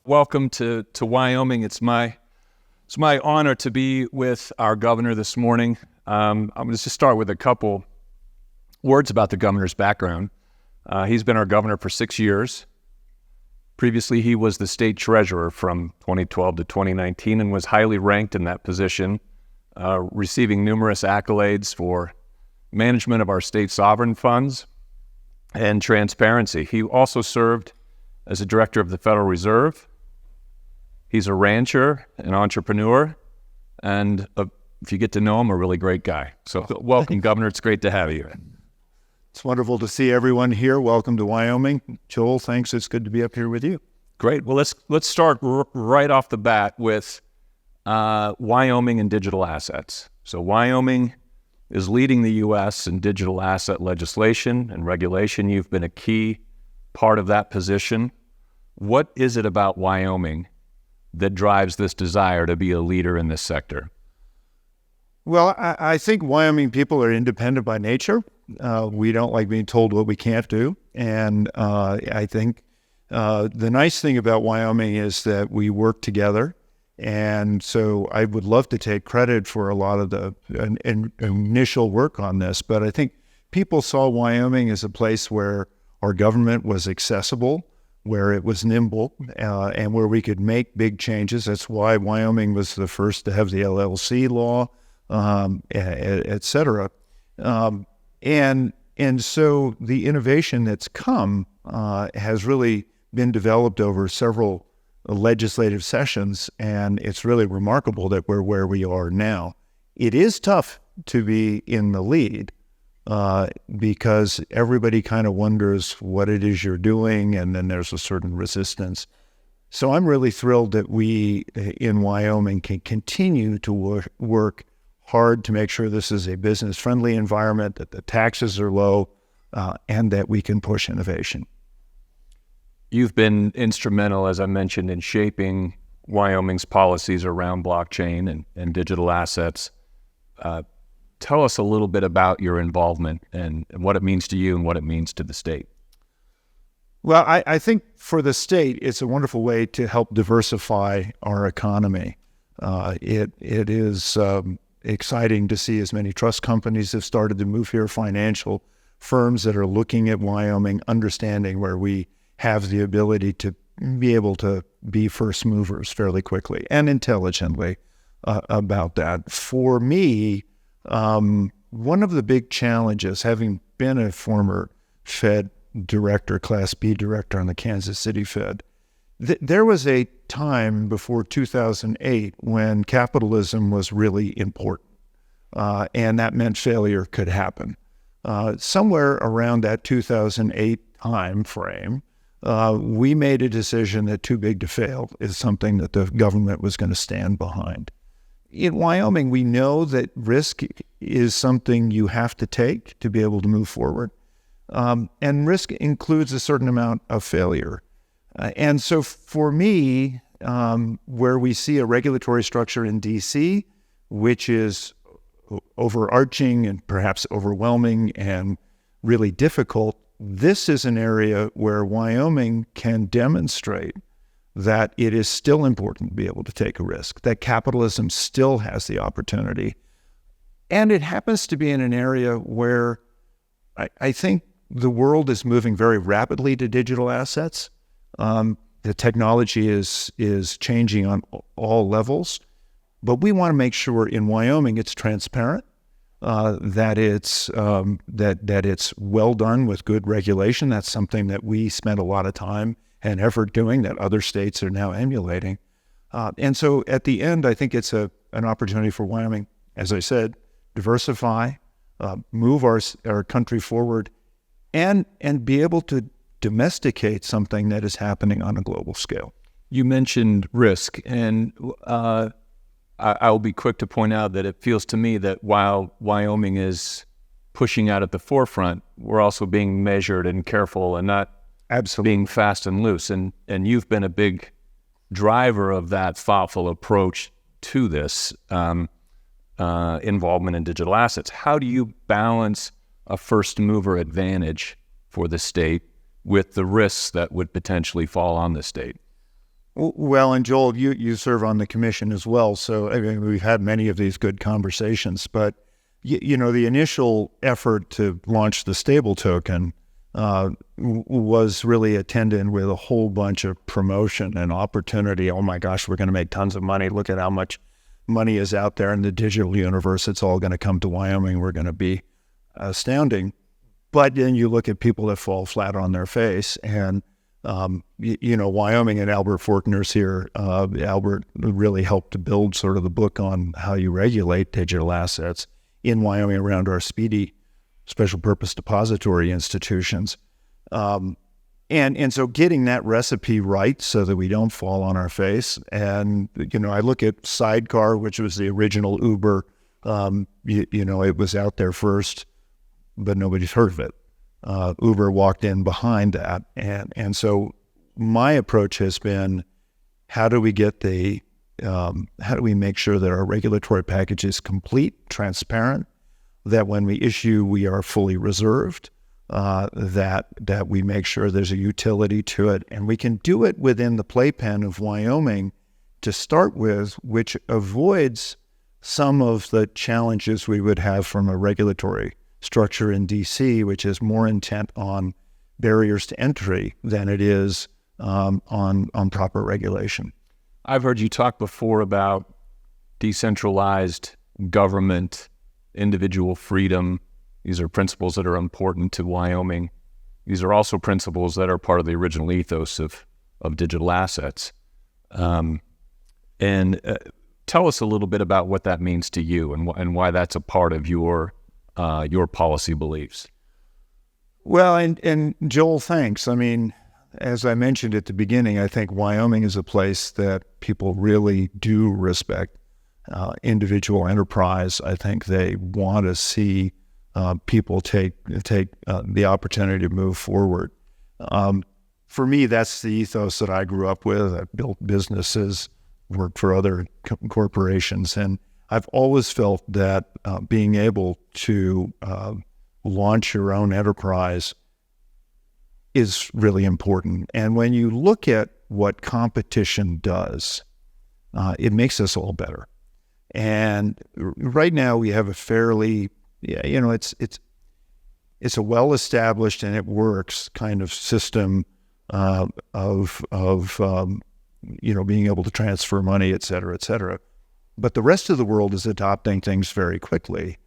Welcome to Wyoming. It's my honor to be with our governor this morning. I'm going to just start with a couple words about the governor's background. He's been our governor for 6 years. Previously, he was the state treasurer from 2012 to 2019 and was highly ranked in that position, receiving numerous accolades for management of our state sovereign funds and transparency. He also served as a director of the Federal Reserve. He's a rancher, an entrepreneur, and if you get to know him, a really great guy. So welcome, Governor. It's great to have you. It's wonderful to see everyone here. Welcome to Wyoming. Joel, thanks. It's good to be up here with you. Great. Well, let's start right off the bat with Wyoming and digital assets. So Wyoming is leading the U.S. in digital asset legislation and regulation. You've been a key part of that position. What is it about Wyoming that drives this desire to be a leader in this sector? Well, I think Wyoming people are independent by nature. We don't like being told what we can't do. And I think the nice thing about Wyoming is that we work together. And so I would love to take credit for a lot of the initial work on this. But I think people saw Wyoming as a place where our government was accessible, where it was nimble, and where we could make big changes. That's why Wyoming was the first to have the LLC law, et cetera. And so the innovation that's come has really been developed over several legislative sessions, and it's really remarkable that we're where we are now. It is tough to be in the lead, because everybody kind of wonders what it is you're doing, and then there's a certain resistance. So I'm really thrilled that we in Wyoming can continue to work hard to make sure this is a business-friendly environment, that the taxes are low, and that we can push innovation. You've been instrumental, as I mentioned, in shaping Wyoming's policies around blockchain and digital assets. Tell us a little bit about your involvement and what it means to you and what it means to the state. Well, I think for the state, it's a wonderful way to help diversify our economy. It is exciting to see as many trust companies have started to move here, financial firms that are looking at Wyoming, understanding where we have the ability to be able to be first movers fairly quickly and intelligently about that. For me, one of the big challenges, having been a former Fed director, Class B director on the Kansas City Fed, there was a time before 2008 when capitalism was really important, and that meant failure could happen. Somewhere around that 2008 time frame, we made a decision that too big to fail is something that the government was going to stand behind. In Wyoming, we know that risk is something you have to take to be able to move forward. And risk includes a certain amount of failure. And so for me, where we see a regulatory structure in D.C., which is overarching and perhaps overwhelming and really difficult, this is an area where Wyoming can demonstrate that it is still important to be able to take a risk, that capitalism still has the opportunity. And it happens to be in an area where I think the world is moving very rapidly to digital assets. The technology is changing on all levels, but we want to make sure in Wyoming it's transparent, that it's well done with good regulation. That's something that we spent a lot of time and effort doing that other states are now emulating. And so at the end, I think it's an opportunity for Wyoming, as I said, diversify, move our country forward, and be able to domesticate something that is happening on a global scale. You mentioned risk, and I'll be quick to point out that it feels to me that while Wyoming is pushing out at the forefront, we're also being measured and careful and not being fast and loose. And you've been a big driver of that thoughtful approach to this involvement in digital assets. How do you balance a first mover advantage for the state with the risks that would potentially fall on the state? Well, and Joel, you serve on the commission as well, so I mean, we've had many of these good conversations. But the initial effort to launch the stable token was really attended with a whole bunch of promotion and opportunity. Oh my gosh, we're going to make tons of money. Look at how much money is out there in the digital universe. It's all going to come to Wyoming. We're going to be astounding. But then you look at people that fall flat on their face, and Wyoming and Albert Faulkner's here. Albert really helped to build sort of the book on how you regulate digital assets in Wyoming around our speedy special purpose depository institutions. And so getting that recipe right so that we don't fall on our face. And, I look at Sidecar, which was the original Uber. It was out there first, but nobody's heard of it. Uber walked in behind that. And so my approach has been, how do we make sure that our regulatory package is complete, transparent, that when we issue, we are fully reserved, that we make sure there's a utility to it. And we can do it within the playpen of Wyoming to start with, which avoids some of the challenges we would have from a regulatory structure in D.C., which is more intent on barriers to entry than it is on proper regulation. I've heard you talk before about decentralized government, individual freedom. These are principles that are important to Wyoming. These are also principles that are part of the original ethos of digital assets. And tell us a little bit about what that means to you and why that's a part of your policy beliefs. Well, and Joel, thanks. I mean, as I mentioned at the beginning, I think Wyoming is a place that people really do respect individual enterprise. I think they want to see people take the opportunity to move forward. For me, that's the ethos that I grew up with. I've built businesses, worked for other corporations, and I've always felt that being able to launch your own enterprise is really important. And when you look at what competition does, it makes us all better. And right now we have a fairly, it's a well-established and it works kind of system of being able to transfer money, et cetera, et cetera. But the rest of the world is adopting things very quickly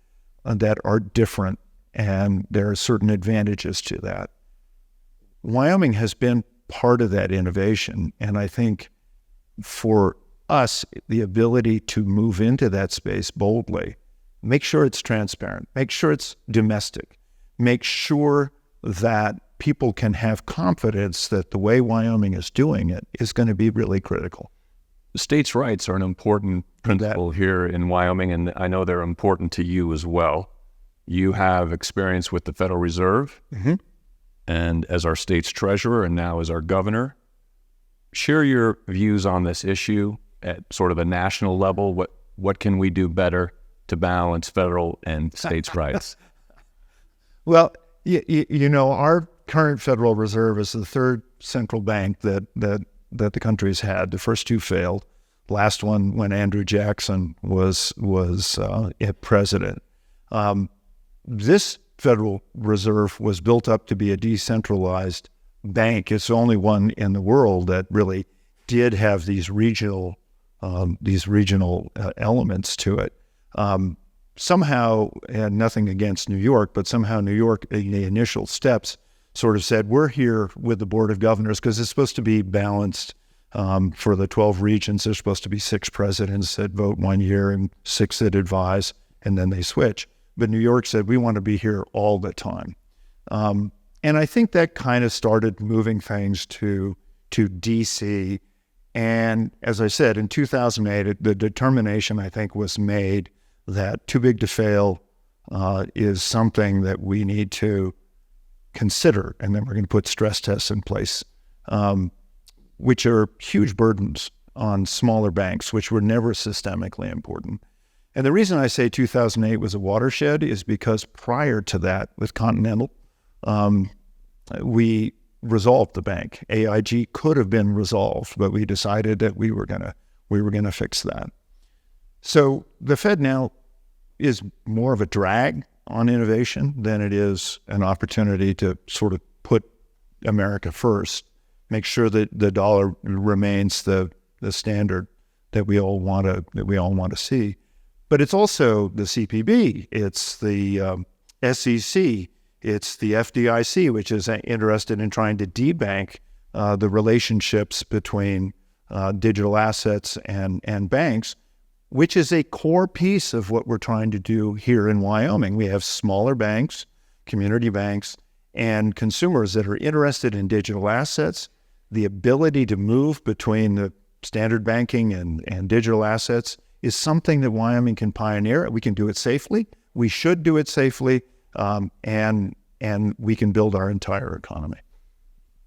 that are different, and there are certain advantages to that. Wyoming has been part of that innovation, and I think for us, the ability to move into that space boldly, make sure it's transparent, make sure it's domestic, make sure that people can have confidence that the way Wyoming is doing it is going to be really critical. States' rights are an important principle here in Wyoming, and I know they're important to you as well. You have experience with the Federal Reserve, and as our state's treasurer, and now as our governor. Share your views on this issue at sort of a national level. What can we do better to balance federal and states' rights? Well, our current Federal Reserve is the third central bank that the country's had. The first two failed. Last one when Andrew Jackson was president. This Federal Reserve was built up to be a decentralized bank. It's the only one in the world that really did have these regional elements to it. Somehow, and nothing against New York, but somehow New York, in the initial steps, sort of said, we're here with the Board of Governors because it's supposed to be balanced. For the 12 regions, there's supposed to be 6 presidents that vote 1 year and 6 that advise, and then they switch. But New York said, we want to be here all the time. And I think that kind of started moving things to D.C. And as I said, in 2008, the determination, I think, was made that too big to fail is something that we need to consider. And then we're going to put stress tests in place, which are huge burdens on smaller banks, which were never systemically important. And the reason I say 2008 was a watershed is because prior to that, with Continental, we resolved the bank. AIG could have been resolved, but we decided that we were gonna fix that. So the Fed now is more of a drag on innovation than it is an opportunity to sort of put America first, make sure that the dollar remains the standard that we all want to see. But it's also the CPB, it's the SEC, it's the FDIC, which is interested in trying to debank the relationships between digital assets and banks, which is a core piece of what we're trying to do here in Wyoming. We have smaller banks, community banks, and consumers that are interested in digital assets. The ability to move between the standard banking and digital assets is something that Wyoming can pioneer. We can do it safely. We should do it safely, and we can build our entire economy.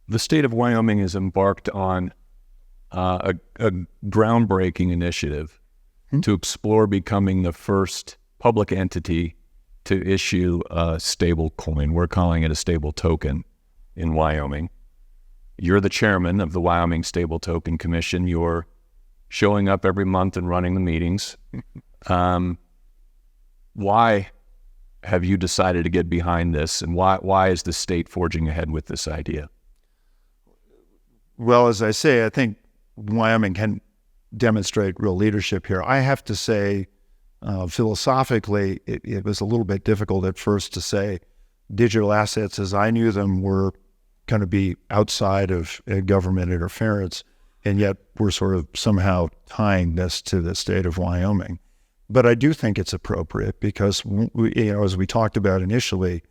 The state of Wyoming has embarked on a groundbreaking initiative to explore becoming the first public entity to issue a stable coin. We're calling it a stable token in Wyoming. You're the chairman of the Wyoming Stable Token Commission. You're showing up every month and running the meetings. Why have you decided to get behind this, and why is the state forging ahead with this idea? Well, as I say, I think Wyoming can demonstrate real leadership here. I have to say, philosophically, it was a little bit difficult at first to say digital assets as I knew them were going to be outside of government interference, and yet we're sort of somehow tying this to the state of Wyoming. But I do think it's appropriate because, as we talked about initially,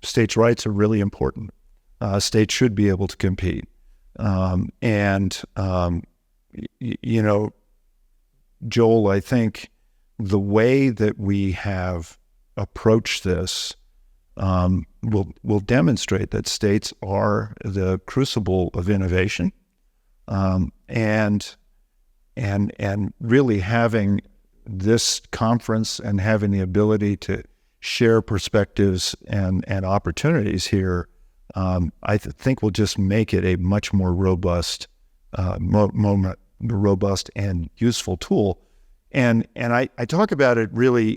states' rights are really important. States should be able to compete. Joel, I think the way that we have approached this will demonstrate that states are the crucible of innovation, and really having this conference and having the ability to share perspectives and opportunities here, I think will just make it a much more robust robust and useful tool. And I talk about it really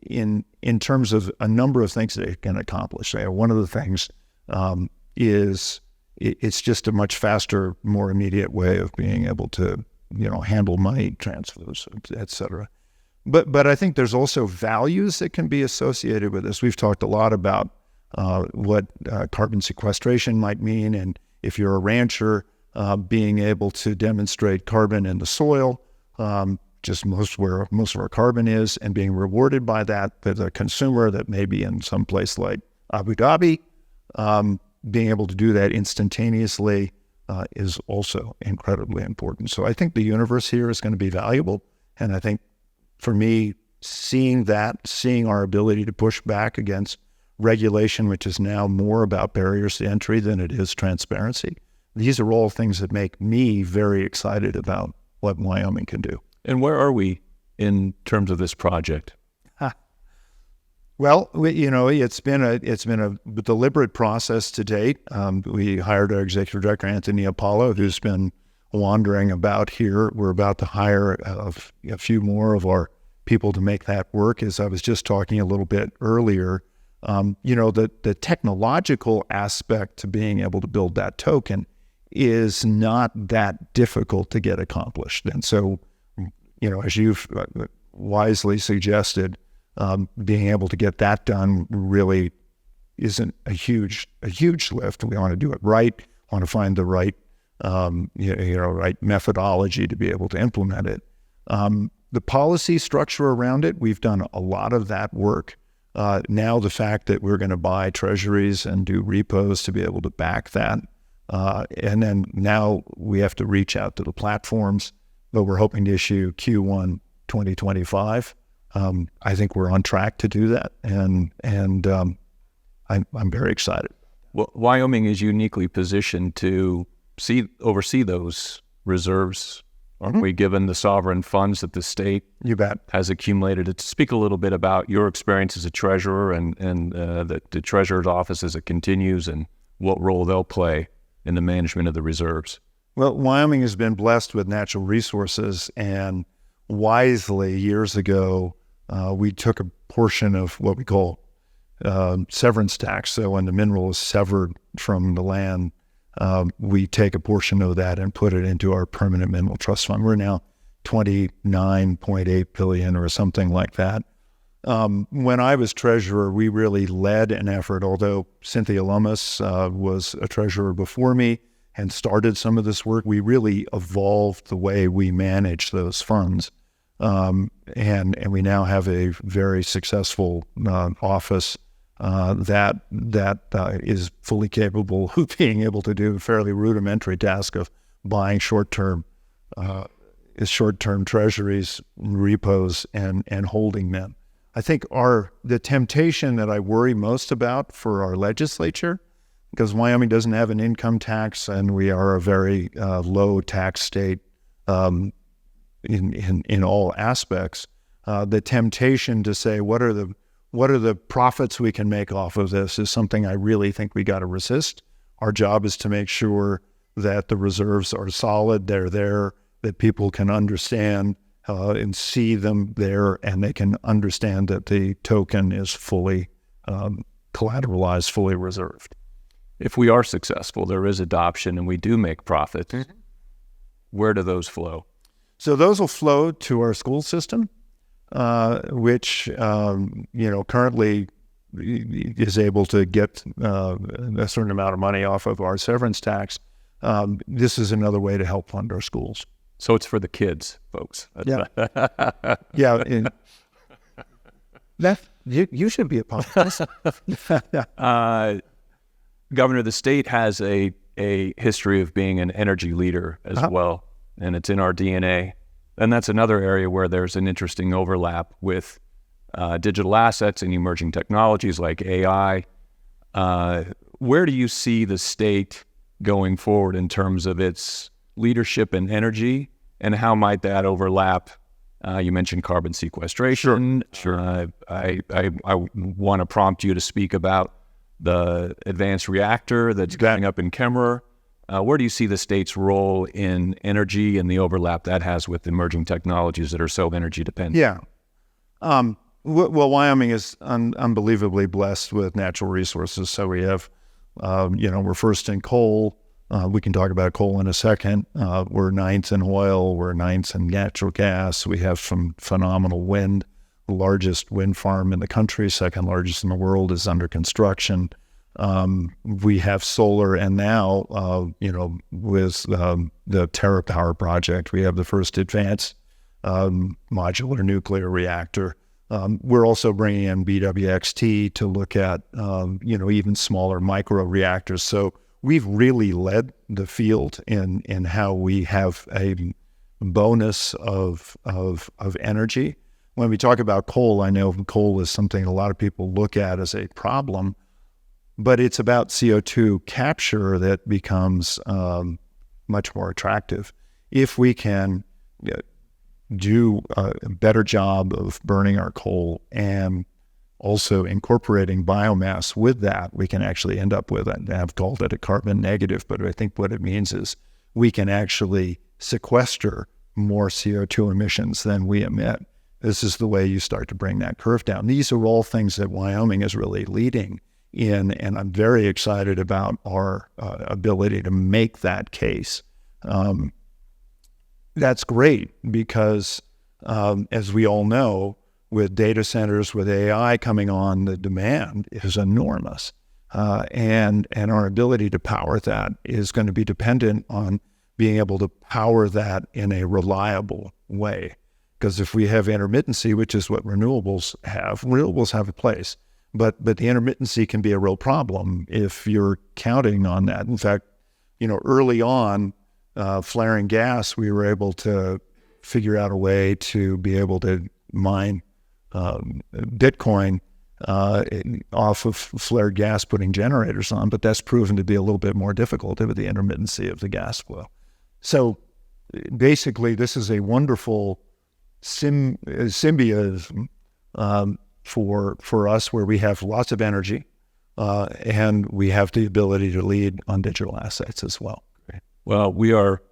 in terms of a number of things that it can accomplish. One of the things is it's just a much faster, more immediate way of being able to handle money transfers, et cetera. But I think there's also values that can be associated with this. We've talked a lot about what carbon sequestration might mean, and if you're a rancher, being able to demonstrate carbon in the soil, just where most of our carbon is, and being rewarded by that. But the consumer that may be in some place like Abu Dhabi, being able to do that instantaneously is also incredibly important. So I think the universe here is going to be valuable, and I think for me, seeing our ability to push back against regulation, which is now more about barriers to entry than it is transparency, these are all things that make me very excited about what Wyoming can do. And where are we in terms of this project? Well, it's been a deliberate process to date. We hired our executive director, Anthony Apollo, who's been wandering about here. We're about to hire a few more of our people to make that work. As I was just talking a little bit earlier, the technological aspect to being able to build that token is not that difficult to get accomplished. And so, as you've wisely suggested, being able to get that done really isn't a huge lift. We want to do it right. Want to find the right right methodology to be able to implement it. The policy structure around it, we've done a lot of that work. Now the fact that we're going to buy treasuries and do repos to be able to back that, and then now we have to reach out to the platforms, but we're hoping to issue Q1 2025. I think we're on track to do that, and I'm very excited. Well, Wyoming is uniquely positioned to oversee those reserves. Aren't we, given the sovereign funds that the state has accumulated? Speak a little bit about your experience as a treasurer and the treasurer's office as it continues, and what role they'll play in the management of the reserves? Well, Wyoming has been blessed with natural resources, and wisely, years ago, we took a portion of what we call severance tax. So when the mineral is severed from the land, we take a portion of that and put it into our permanent mineral trust fund. We're now 29.8 billion or something like that. When I was treasurer, we really led an effort, although Cynthia Lummis was a treasurer before me and started some of this work. We really evolved the way we manage those funds. And we now have a very successful office that is fully capable of being able to do a fairly rudimentary task of buying short-term treasuries, repos, and holding them. I think the temptation that I worry most about for our legislature, because Wyoming doesn't have an income tax and we are a very low tax state in all aspects, the temptation to say what are the profits we can make off of this is something I really think we got to resist. Our job is to make sure that the reserves are solid, they're there, that people can understand and see them there, and they can understand that the token is fully collateralized, fully reserved. If we are successful, there is adoption, and we do make profits. Mm-hmm. Where do those flow? So those will flow to our school system, which currently is able to get a certain amount of money off of our severance tax. This is another way to help fund our schools. So it's for the kids, folks. Yeah. Yeah. You should be a part of this. Governor, the state has a history of being an energy leader as well, and it's in our DNA. And that's another area where there's an interesting overlap with digital assets and emerging technologies like AI. Where do you see the state going forward in terms of its leadership in energy, and how might that overlap? You mentioned carbon sequestration. Sure. I want to prompt you to speak about the advanced reactor that's coming up in Kemmerer. Where do you see the state's role in energy and the overlap that has with emerging technologies that are so energy dependent? Yeah. Well, Wyoming is unbelievably blessed with natural resources. So we have, we're first in coal. We can talk about coal in a second. We're ninth in oil. We're ninth in natural gas. We have some phenomenal wind. The largest wind farm in the country, second largest in the world, is under construction. We have solar, and now, with the TerraPower project, we have the first advanced modular nuclear reactor. We're also bringing in BWXT to look at, even smaller micro reactors. So we've really led the field in how we have a bonus of energy. When we talk about coal, I know coal is something a lot of people look at as a problem, but it's about CO2 capture that becomes much more attractive. If we can do a better job of burning our coal and also incorporating biomass with that, we can actually end up with, and I've called it a carbon negative, but I think what it means is we can actually sequester more CO2 emissions than we emit. This is the way you start to bring that curve down. These are all things that Wyoming is really leading in, and I'm very excited about our ability to make that case. That's great because, as we all know, with data centers, with AI coming on, the demand is enormous. And our ability to power that is going to be dependent on being able to power that in a reliable way. Because if we have intermittency, which is what renewables have a place, but the intermittency can be a real problem if you're counting on that. In fact, early on, flaring gas, we were able to figure out a way to be able to mine Bitcoin off of flared gas, putting generators on, but that's proven to be a little bit more difficult with the intermittency of the gas flow. So basically, this is a wonderful symbiosis for us, where we have lots of energy, and we have the ability to lead on digital assets as well. Well, we are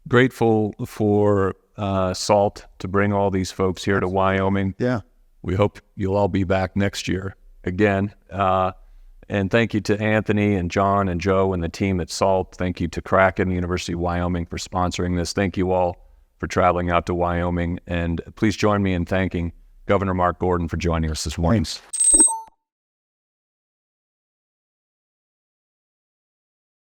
grateful for SALT to bring all these folks here to Wyoming. Yeah. We hope you'll all be back next year again. And thank you to Anthony and John and Joe and the team at SALT. Thank you to Kraken, the University of Wyoming, for sponsoring this. Thank you all for traveling out to Wyoming. And please join me in thanking Governor Mark Gordon for joining us this morning. Thanks.